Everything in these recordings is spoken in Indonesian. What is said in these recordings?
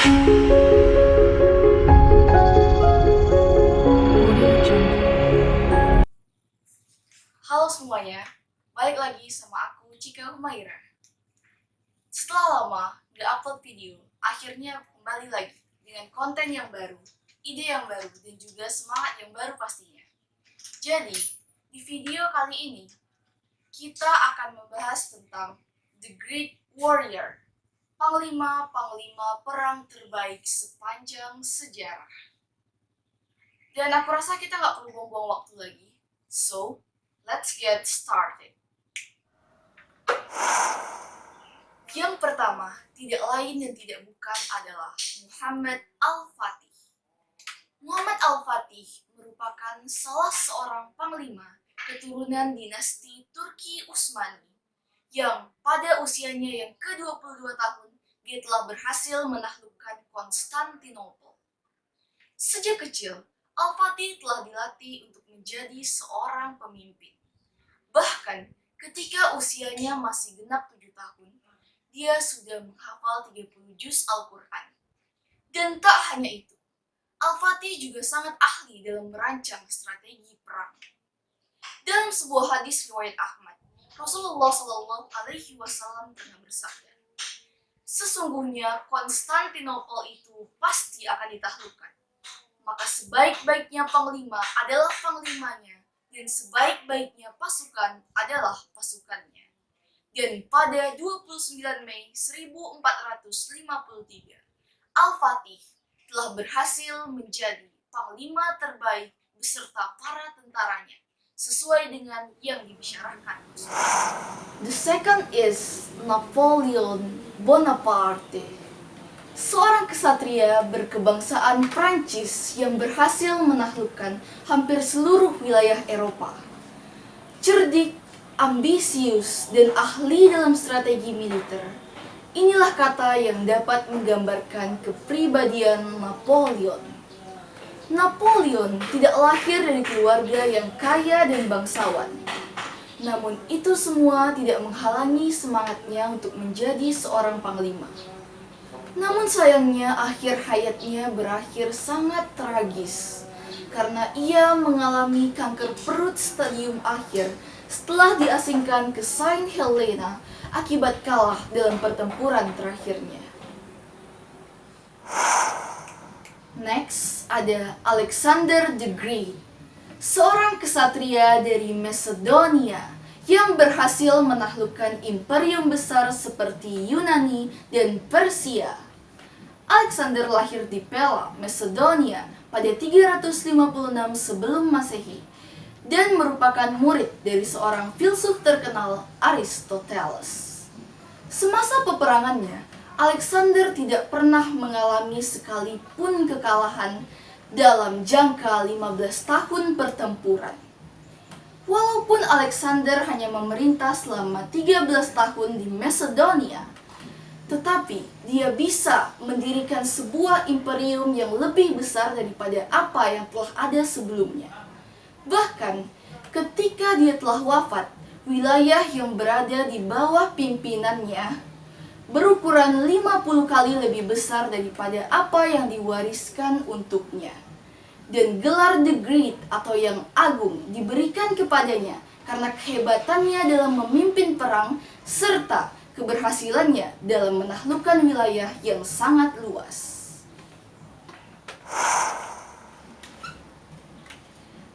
Halo semuanya, balik lagi sama aku Cika Humaira. Setelah lama gak upload video, akhirnya kembali lagi dengan konten yang baru, ide yang baru, dan juga semangat yang baru pastinya. Jadi, di video kali ini, kita akan membahas tentang The Great Warrior, panglima-panglima perang terbaik sepanjang sejarah. Dan aku rasa kita gak perlu buang-buang waktu lagi. So, let's get started. Yang pertama, tidak lain dan tidak bukan adalah Muhammad Al-Fatih. Muhammad Al-Fatih merupakan salah seorang panglima keturunan dinasti Turki Utsmani yang pada usianya yang ke-22 tahun dia telah berhasil menaklukkan Konstantinopel. Sejak kecil, Al-Fatih telah dilatih untuk menjadi seorang pemimpin. Bahkan ketika usianya masih genap 7 tahun, dia sudah menghafal 30 juz Al-Quran. Dan tak hanya itu, Al-Fatih juga sangat ahli dalam merancang strategi perang. Dalam sebuah hadis riwayat Ahmad, Rasulullah SAW pernah bersabda, "Sesungguhnya Konstantinopel itu pasti akan ditaklukkan. Maka sebaik-baiknya panglima adalah panglimanya, dan sebaik-baiknya pasukan adalah pasukannya." Dan pada 29 Mei 1453, Al-Fatih telah berhasil menjadi panglima terbaik beserta para tentaranya, sesuai dengan yang dibicarakan. The second is Napoleon Bonaparte, seorang kesatria berkebangsaan Prancis yang berhasil menaklukkan hampir seluruh wilayah Eropa. Cerdik, ambisius, dan ahli dalam strategi militer. Inilah kata yang dapat menggambarkan kepribadian Napoleon. Napoleon tidak lahir dari keluarga yang kaya dan bangsawan. Namun itu semua tidak menghalangi semangatnya untuk menjadi seorang panglima. Namun sayangnya akhir hayatnya berakhir sangat tragis karena ia mengalami kanker perut stadium akhir setelah diasingkan ke Saint Helena akibat kalah dalam pertempuran terakhirnya. Next ada Alexander the Great, seorang kesatria dari Macedonia yang berhasil menaklukkan imperium besar seperti Yunani dan Persia. Alexander lahir di Pella, Macedonia pada 356 sebelum Masehi dan merupakan murid dari seorang filsuf terkenal, Aristoteles. Semasa peperangannya, Alexander tidak pernah mengalami sekalipun kekalahan dalam jangka 15 tahun pertempuran. Walaupun Alexander hanya memerintah selama 13 tahun di Macedonia, tetapi dia bisa mendirikan sebuah imperium yang lebih besar daripada apa yang telah ada sebelumnya. Bahkan ketika dia telah wafat, wilayah yang berada di bawah pimpinannya berukuran 50 kali lebih besar daripada apa yang diwariskan untuknya. Dan gelar The Great atau yang agung diberikan kepadanya karena kehebatannya dalam memimpin perang serta keberhasilannya dalam menaklukkan wilayah yang sangat luas.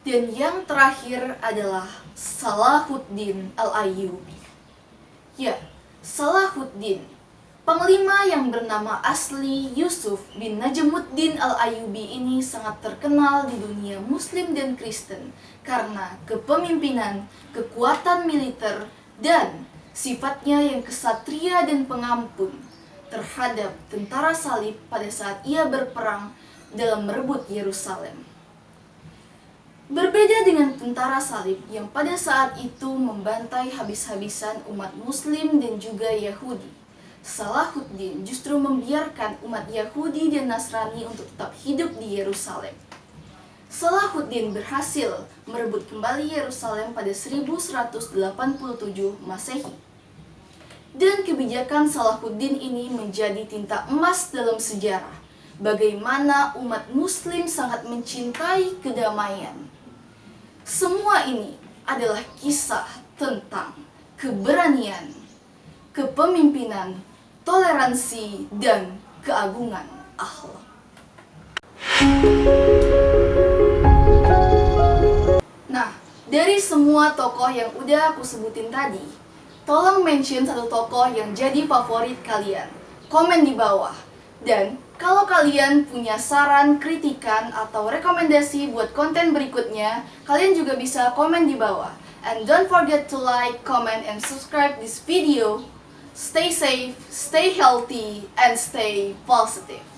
Dan yang terakhir adalah Salahuddin Al-Ayyubi. Ya, Salahuddin, panglima yang bernama asli Yusuf bin Najmuddin Al-Ayyubi ini sangat terkenal di dunia Muslim dan Kristen karena kepemimpinan, kekuatan militer, dan sifatnya yang kesatria dan pengampun terhadap tentara salib pada saat ia berperang dalam merebut Yerusalem. Berbeda dengan tentara salib yang pada saat itu membantai habis-habisan umat Muslim dan juga Yahudi, Salahuddin justru membiarkan umat Yahudi dan Nasrani untuk tetap hidup di Yerusalem. Salahuddin berhasil merebut kembali Yerusalem pada 1187 Masehi. Dan kebijakan Salahuddin ini menjadi tinta emas dalam sejarah bagaimana umat muslim sangat mencintai kedamaian. Semua ini adalah kisah tentang keberanian, kepemimpinan, toleransi, dan keagungan akhlak. Nah, dari semua tokoh yang udah aku sebutin tadi, tolong mention satu tokoh yang jadi favorit kalian. Komen di bawah. Dan kalau kalian punya saran, kritikan, atau rekomendasi buat konten berikutnya, kalian juga bisa komen di bawah. And don't forget to like, comment, and subscribe this video. Stay safe, stay healthy, and stay positive.